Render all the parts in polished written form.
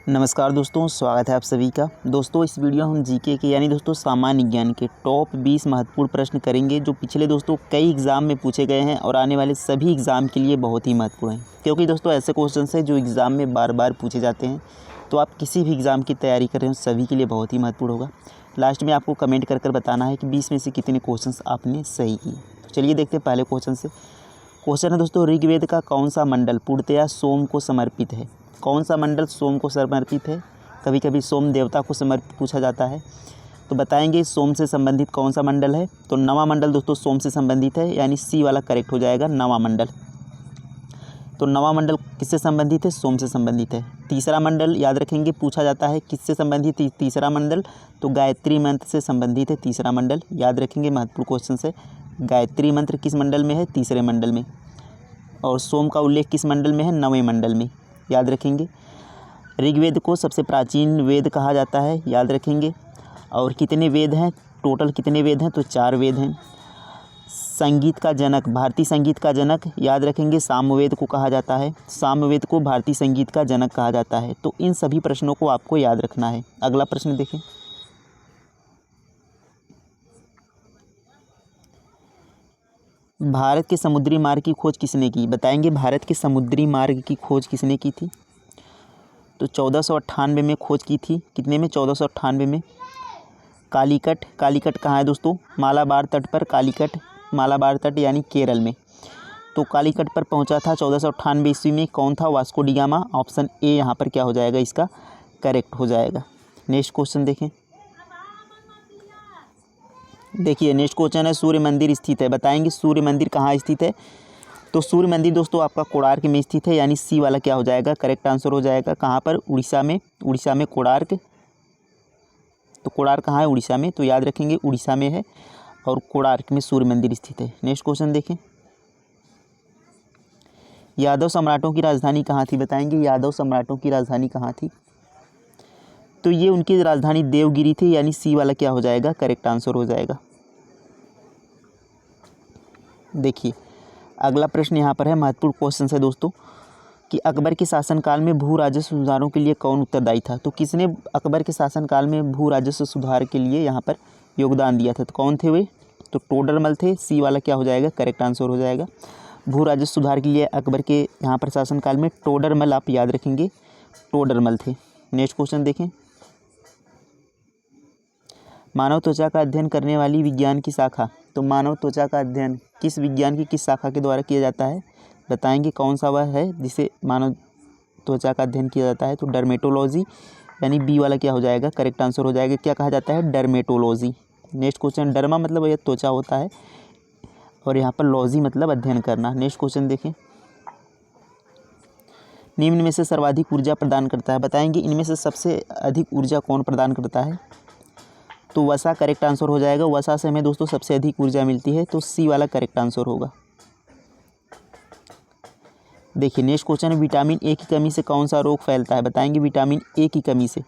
नमस्कार दोस्तों, स्वागत है आप सभी का। दोस्तों इस वीडियो हम जीके के यानी दोस्तों सामान्य ज्ञान के टॉप 20 महत्वपूर्ण प्रश्न करेंगे जो पिछले दोस्तों कई एग्ज़ाम में पूछे गए हैं और आने वाले सभी एग्ज़ाम के लिए बहुत ही महत्वपूर्ण हैं, क्योंकि दोस्तों ऐसे क्वेश्चन हैं जो एग्ज़ाम में बार बार पूछे जाते हैं। तो आप किसी भी एग्ज़ाम की तैयारी कर रहे हो सभी के लिए बहुत ही महत्वपूर्ण होगा। लास्ट में आपको कमेंट कर बताना है कि 20 में से कितने क्वेश्चन आपने सही किए। तो चलिए देखते हैं पहले क्वेश्चन से। क्वेश्चन है दोस्तों, ऋग्वेद का कौन सा मंडल पूर्णतया सोम को समर्पित है? कौन सा मंडल सोम को समर्पित है? कभी कभी सोम देवता को समर्पित पूछा जाता है, तो बताएंगे सोम से संबंधित कौन सा मंडल है। तो नवा मंडल दोस्तों सोम से संबंधित है, यानी सी वाला करेक्ट हो जाएगा, नवा मंडल। तो नवा मंडल किससे संबंधित है? सोम से संबंधित है। तीसरा मंडल याद रखेंगे, पूछा जाता है किससे संबंधित तीसरा मंडल, तो गायत्री मंत्र से संबंधित है तीसरा मंडल। याद रखेंगे, महत्वपूर्ण क्वेश्चन से। गायत्री मंत्र किस मंडल में है? तीसरे मंडल में। और सोम का उल्लेख किस मंडल में है? नवें मंडल में। याद रखेंगे। ऋग्वेद को सबसे प्राचीन वेद कहा जाता है, याद रखेंगे। और कितने वेद हैं? टोटल कितने वेद हैं? तो 4 वेद हैं। संगीत का जनक, भारतीय संगीत का जनक, याद रखेंगे, सामवेद को कहा जाता है। सामवेद को भारतीय संगीत का जनक कहा जाता है। तो इन सभी प्रश्नों को आपको याद रखना है। अगला प्रश्न देखें। भारत के समुद्री मार्ग की खोज किसने की? बताएंगे भारत के समुद्री मार्ग की खोज किसने की थी? तो 1498 में खोज की थी। कितने में? 1498 में। कालीकट, कालीकट कहाँ है दोस्तों? मालाबार तट पर। कालीकट मालाबार तट यानी केरल में। तो कालीकट पर पहुंचा था 1498 ईस्वी में। कौन था? Vasco D gamma. Option A यहाँ पर क्या हो जाएगा? इसका करेक्ट हो जाएगा। नेक्स्ट क्वेश्चन देखें। देखिए नेक्स्ट क्वेश्चन है, सूर्य मंदिर स्थित है। बताएंगे सूर्य मंदिर कहाँ स्थित है? तो सूर्य मंदिर दोस्तों आपका कोणार्क में स्थित है, यानी सी वाला क्या हो जाएगा? करेक्ट आंसर हो जाएगा। कहाँ पर? उड़ीसा में। उड़ीसा में कोणार्क। तो कोणार्क कहाँ है? उड़ीसा में। तो याद रखेंगे उड़ीसा में है और कोणार्क में सूर्य मंदिर स्थित है। नेक्स्ट क्वेश्चन देखें। यादव सम्राटों की राजधानी कहाँ थी? बताएंगे यादव सम्राटों की राजधानी कहाँ थी? तो ये उनकी राजधानी देवगिरी थी, यानी सी वाला क्या हो जाएगा? करेक्ट आंसर हो जाएगा। देखिए अगला प्रश्न यहाँ पर है, महत्वपूर्ण क्वेश्चन है दोस्तों, कि अकबर के शासनकाल में भू राजस्व सुधारों के लिए कौन उत्तरदायी था? तो किसने अकबर के शासनकाल में भू राजस्व सुधार के लिए यहाँ पर योगदान दिया था? तो कौन थे वे? तो टोडरमल थे। सी वाला क्या हो जाएगा? करेक्ट आंसर हो जाएगा। भू राजस्व सुधार के लिए अकबर के यहाँ पर शासनकाल में टोडरमल, आप याद रखेंगे, टोडरमल थे। नेक्स्ट क्वेश्चन देखें। मानव त्वचा का अध्ययन करने वाली विज्ञान की शाखा। तो मानव त्वचा का अध्ययन किस विज्ञान की किस शाखा के द्वारा किया जाता है? बताएंगे कौन सा वह है जिसे मानव त्वचा का अध्ययन किया जाता है? तो डर्मेटोलॉजी, यानी बी वाला क्या हो जाएगा? करेक्ट आंसर हो जाएगा। क्या कहा जाता है? डर्मेटोलॉजी। नेक्स्ट क्वेश्चन, डर्मा मतलब यह त्वचा होता है और यहाँ पर लॉजी मतलब अध्ययन करना। नेक्स्ट क्वेश्चन देखें। निम्न में से सर्वाधिक ऊर्जा प्रदान करता है? बताएंगे इनमें से सबसे अधिक ऊर्जा कौन प्रदान करता है? तो वसा करेक्ट आंसर हो जाएगा। वसा से हमें दोस्तों सबसे अधिक ऊर्जा मिलती है, तो सी वाला करेक्ट आंसर होगा। देखिए नेक्स्ट क्वेश्चन है, विटामिन ए की कमी से कौन सा रोग फैलता है? बताएंगे विटामिन ए की कमी से।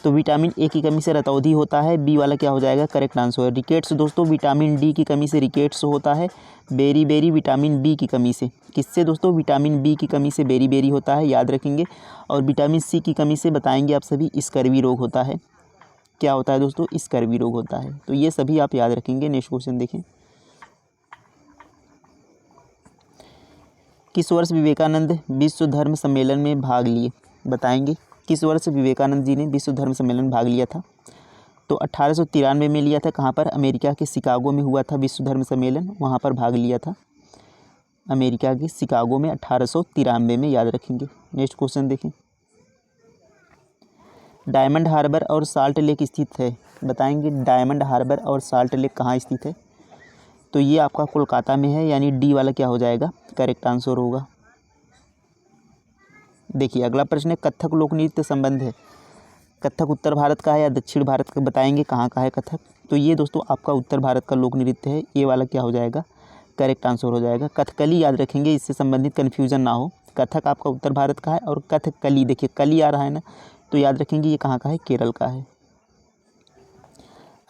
तो विटामिन ए की कमी से रतौंधी होता है। बी वाला क्या हो जाएगा? करेक्ट आंसर है। रिकेट्स दोस्तों विटामिन डी की कमी से रिकेट्स होता है। बेरी बेरी विटामिन बी की कमी से। किससे दोस्तों? विटामिन बी की कमी से बेरी बेरी होता है, याद रखेंगे। और विटामिन सी की कमी से बताएंगे आप सभी, स्कर्वी रोग होता है। क्या होता है दोस्तों? स्कर्वी रोग होता है। तो ये सभी आप याद रखेंगे। नेक्स्ट क्वेश्चन देखें। किस वर्ष विवेकानंद विश्व धर्म सम्मेलन में भाग लिए? बताएंगे किस वर्ष विवेकानंद जी ने विश्व धर्म सम्मेलन में भाग लिया था? तो 1893 में लिया था। कहाँ पर? अमेरिका के शिकागो में हुआ था विश्व धर्म सम्मेलन, वहाँ पर भाग लिया था। अमेरिका के शिकागो में 1893 में, याद रखेंगे। नेक्स्ट क्वेश्चन देखें। डायमंड हार्बर और साल्ट लेक स्थित है। बताएंगे डायमंड हार्बर और साल्ट लेक कहाँ स्थित है? तो ये आपका कोलकाता में है, यानी डी वाला क्या हो जाएगा? करेक्ट आंसर होगा। देखिए अगला प्रश्न है, कथक लोक नृत्य संबंध है। कथक उत्तर भारत का है या दक्षिण भारत का? बताएंगे कहाँ का है कथक? तो ये दोस्तों आपका उत्तर भारत का लोक नृत्य है। ये वाला क्या हो जाएगा? करेक्ट आंसर हो जाएगा। कथकली याद रखेंगे, इससे संबंधित कन्फ्यूजन ना हो। कथक आपका उत्तर भारत का है और कथकली, देखिए कली आ रहा है ना, तो याद रखेंगे ये कहाँ का है? केरल का है।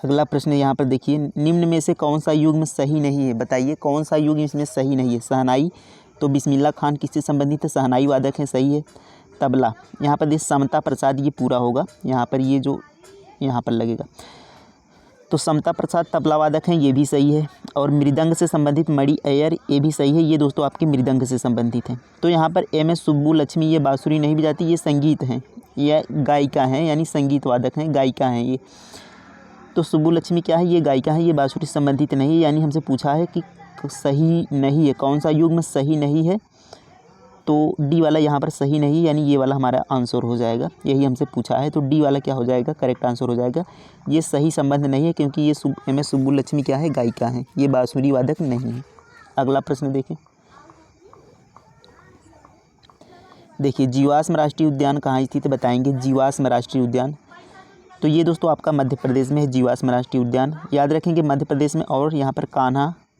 अगला प्रश्न यहाँ पर देखिए, निम्न में से कौन सा युग्म सही नहीं है? बताइए कौन सा युग्म इसमें सही नहीं है? शहनाई, तो बिस्मिल्लाह खान किससे संबंधित है? शहनाई वादक है, सही है। तबला, यहाँ पर देखिए समता प्रसाद, ये पूरा होगा, यहाँ पर ये जो यहाँ पर लगेगा। तो समता प्रसाद तबला वादक हैं, ये भी सही है। और मृदंग से संबंधित मणि अय्यर, ये भी सही है, ये दोस्तों आपके मृदंग से संबंधित हैं। तो यहाँ पर एम एस सुब्बुलक्ष्मी, ये बांसुरी नहीं बजाती, ये संगीत हैं, ये गायिका हैं, यानी संगीत वादक हैं, गायिका हैं ये। तो सुब्बुलक्ष्मी क्या है, ये गायिका है, ये बांसुरी से संबंधित नहीं है, यानी हमसे पूछा है कि सही नहीं है, कौन सा युग्म सही नहीं है, तो डी वाला यहाँ पर सही नहीं, यानी ये वाला हमारा आंसर हो जाएगा, यही हमसे पूछा है। तो डी वाला क्या हो जाएगा, करेक्ट आंसर हो जाएगा। ये सही संबंध नहीं है, क्योंकि ये एम एस सुब्बुलक्ष्मी क्या है, गायिका है, ये बांसुरी वादक नहीं है। अगला प्रश्न देखें। देखिए जीवाश्म राष्ट्रीय उद्यान कहाँ स्थित है, बताएंगे। जीवाश्म राष्ट्रीय उद्यान, तो ये दोस्तों आपका मध्य प्रदेश में है जीवाश्म राष्ट्रीय उद्यान, याद रखेंगे मध्य प्रदेश में। और यहाँ पर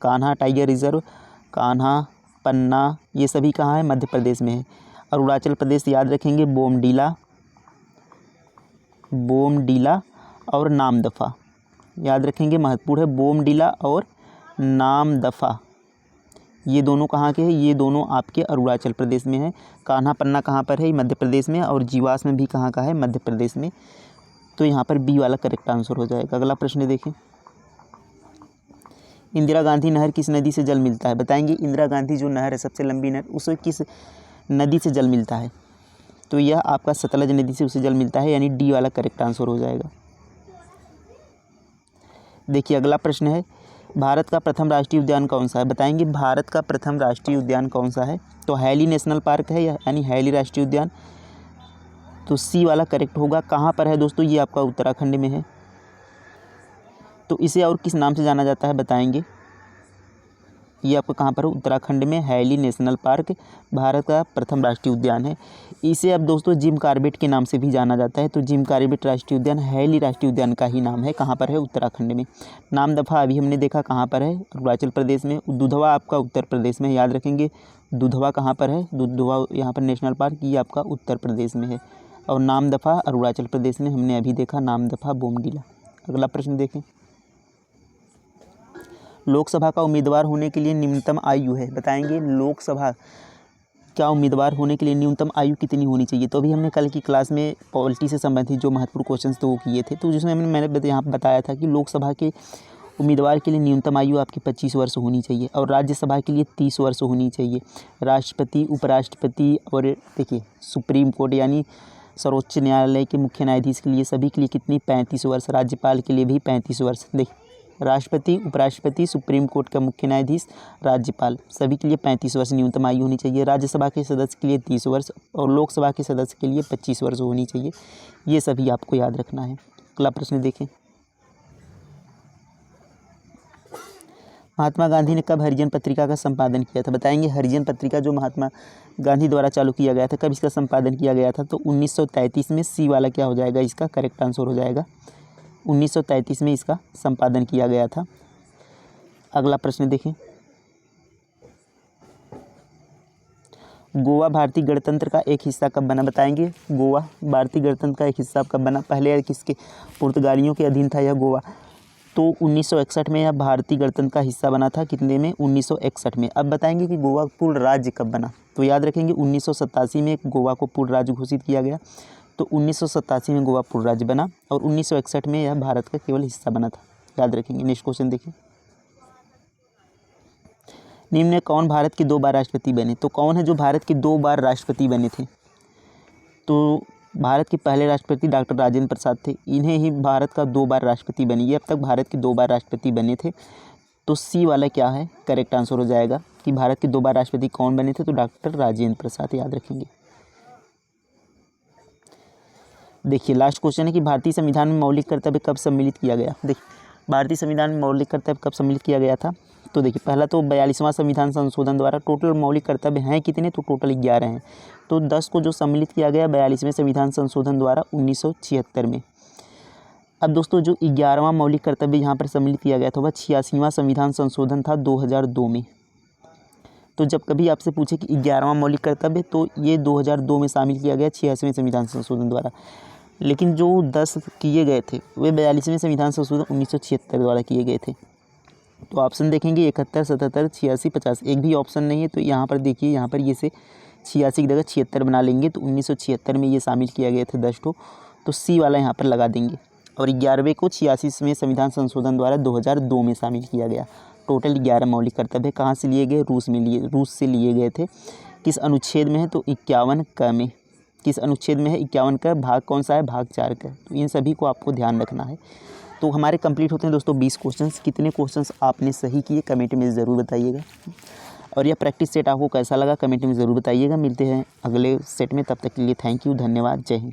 कान्हा टाइगर रिजर्व, कान्हा, पन्ना, ये सभी कहाँ है, मध्य प्रदेश में है। अरुणाचल प्रदेश याद रखेंगे, बोमडीला और नामदफा, याद रखेंगे, महत्वपूर्ण है। बोमडीला और नामदफा, ये दोनों कहाँ के हैं, ये दोनों आपके अरुणाचल प्रदेश में है। कान्हा पन्ना कहाँ पर है, मध्य प्रदेश में। और जीवाश्म में भी कहाँ का है, मध्य प्रदेश में। तो यहाँ पर बी वाला करेक्ट आंसर हो जाएगा। अगला प्रश्न देखें। इंदिरा गांधी नहर किस नदी से जल मिलता है, बताएंगे। इंदिरा गांधी जो नहर है, सबसे लंबी नहर, उसे किस नदी से जल मिलता है, तो यह आपका सतलज नदी से उसे जल मिलता है, यानी डी वाला करेक्ट आंसर हो जाएगा। देखिए अगला प्रश्न है, भारत का प्रथम राष्ट्रीय उद्यान कौन सा है, बताएंगे। भारत का प्रथम राष्ट्रीय उद्यान कौन सा है, तो हैली नेशनल पार्क है, यानी हैली राष्ट्रीय उद्यान। तो सी वाला करेक्ट होगा। कहाँ पर है दोस्तों, ये आपका उत्तराखंड में है। तो इसे और किस नाम से जाना जाता है, बताएंगे। ये आपका कहाँ पर है, उत्तराखंड में हैली नेशनल पार्क भारत का प्रथम राष्ट्रीय उद्यान है। इसे अब दोस्तों जिम कॉर्बेट के नाम से भी जाना जाता है। तो जिम कॉर्बेट राष्ट्रीय उद्यान हैली राष्ट्रीय उद्यान का ही नाम है। कहाँ पर है, उत्तराखंड में। नामदफा अभी हमने देखा कहाँ पर है, अरुणाचल प्रदेश में। दुधवा आपका उत्तर प्रदेश में, याद रखेंगे। दुधवा कहाँ पर है, दुधवा यहाँ पर नेशनल पार्क, ये आपका उत्तर प्रदेश में है। और नामदफा अरुणाचल प्रदेश में, हमने अभी देखा नामदफा बोमडीला। अगला प्रश्न देखें। लोकसभा का उम्मीदवार होने के लिए न्यूनतम आयु है, बताएंगे। लोकसभा क्या उम्मीदवार होने के लिए न्यूनतम आयु कितनी होनी चाहिए, तो अभी हमने कल की क्लास में पॉलिटी से संबंधित जो महत्वपूर्ण क्वेश्चंस थे वो किए थे। तो जिसमें मैंने यहाँ बताया था कि लोकसभा के उम्मीदवार के लिए न्यूनतम आयु आपकी 25 वर्ष होनी चाहिए, और राज्यसभा के लिए 30 वर्ष होनी चाहिए। राष्ट्रपति, उपराष्ट्रपति और देखिए सुप्रीम कोर्ट यानी सर्वोच्च न्यायालय के मुख्य न्यायाधीश के लिए, सभी के लिए कितनी, 35 वर्ष। राज्यपाल के लिए भी 35 वर्ष। देखिए राष्ट्रपति, उपराष्ट्रपति, सुप्रीम कोर्ट का मुख्य न्यायाधीश, राज्यपाल, सभी के लिए 35 वर्ष न्यूनतम आयु होनी चाहिए। राज्यसभा के सदस्य के लिए 30 वर्ष और लोकसभा के सदस्य के लिए 25 वर्ष होनी चाहिए। ये सभी आपको याद रखना है। अगला प्रश्न देखें। महात्मा गांधी ने कब हरिजन पत्रिका का संपादन किया था, बताएंगे। हरिजन पत्रिका जो महात्मा गांधी द्वारा चालू किया गया था, कब इसका संपादन किया गया था, तो 1933 में। सी वाला क्या हो जाएगा, इसका करेक्ट आंसर हो जाएगा। 1933 में इसका संपादन किया गया था। अगला प्रश्न देखें। गोवा भारतीय गणतंत्र का एक हिस्सा कब बना, बताएंगे। गोवा भारतीय गणतंत्र का एक हिस्सा कब बना, पहले किसके, पुर्तगालियों के अधीन था यह गोवा। तो 1961 में यह भारतीय गणतंत्र का हिस्सा बना था, कितने में, 1961 में। अब बताएंगे कि गोवा पूर्ण राज्य कब बना, तो याद रखेंगे 1987 में गोवा को पूर्ण राज्य घोषित किया गया। तो 1987 में गोवा पूर्ण राज्य बना, और 1961 में यह भारत का केवल हिस्सा बना था, याद रखेंगे। नेक्स्ट क्वेश्चन देखिए। निम्न में कौन भारत के 2 बार राष्ट्रपति बने, तो कौन है जो भारत के 2 बार राष्ट्रपति बने थे, तो भारत के पहले राष्ट्रपति डॉक्टर राजेंद्र प्रसाद थे। इन्हें ही भारत का 2 बार राष्ट्रपति बनी, ये अब तक भारत के 2 बार राष्ट्रपति बने थे। तो सी वाला क्या है, करेक्ट आंसर हो जाएगा कि भारत के 2 बार राष्ट्रपति कौन बने थे, तो डॉक्टर राजेंद्र प्रसाद, याद रखेंगे। देखिए लास्ट क्वेश्चन है कि भारतीय संविधान में मौलिक कर्तव्य कब सम्मिलित किया गया। देखिए भारतीय संविधान में मौलिक कर्तव्य कब सम्मिलित किया गया था, तो देखिए पहला तो 42वां संविधान संशोधन द्वारा। टोटल मौलिक कर्तव्य हैं कितने, तो टोटल 11 हैं। तो 10 को जो सम्मिलित किया गया 42वें संविधान संशोधन द्वारा 1976 में। अब दोस्तों जो 11वां मौलिक कर्तव्य यहाँ पर सम्मिलित किया गया था वह 86वां संविधान संशोधन था 2002 में। तो जब कभी आपसे पूछे कि 11वां मौलिक कर्तव्य, तो ये 2002 में शामिल किया गया 86वें संविधान संशोधन द्वारा। लेकिन जो 10 किए गए थे वे 42वें संविधान संशोधन 1976 द्वारा किए गए थे। तो ऑप्शन देखेंगे 71, 77, 86, 50, एक भी ऑप्शन नहीं है। तो यहाँ पर देखिए, यहाँ पर ये से 86 की जगह 76 बना लेंगे तो 1976 में ये शामिल किया गया थे 10 ठो, तो सी वाला यहाँ पर लगा देंगे। और 11वें को 86 में संविधान संशोधन द्वारा 2002 में शामिल किया गया। टोटल 11 मौलिक कर्तव्य कहाँ से लिए गए? रूस से लिए गए थे। किस अनुच्छेद में है? तो 51 क में। किस अनुच्छेद में है? 51 का भाग कौन सा है? भाग 4 का। तो इन सभी को आपको ध्यान रखना है। तो हमारे कंप्लीट होते हैं दोस्तों 20 क्वेश्चंस। कितने क्वेश्चंस आपने सही किए कमेंट में ज़रूर बताइएगा, और यह प्रैक्टिस सेट आपको कैसा लगा कमेंट में ज़रूर बताइएगा। मिलते हैं अगले सेट में, तब तक के लिए थैंक यू, धन्यवाद, जय हिंद।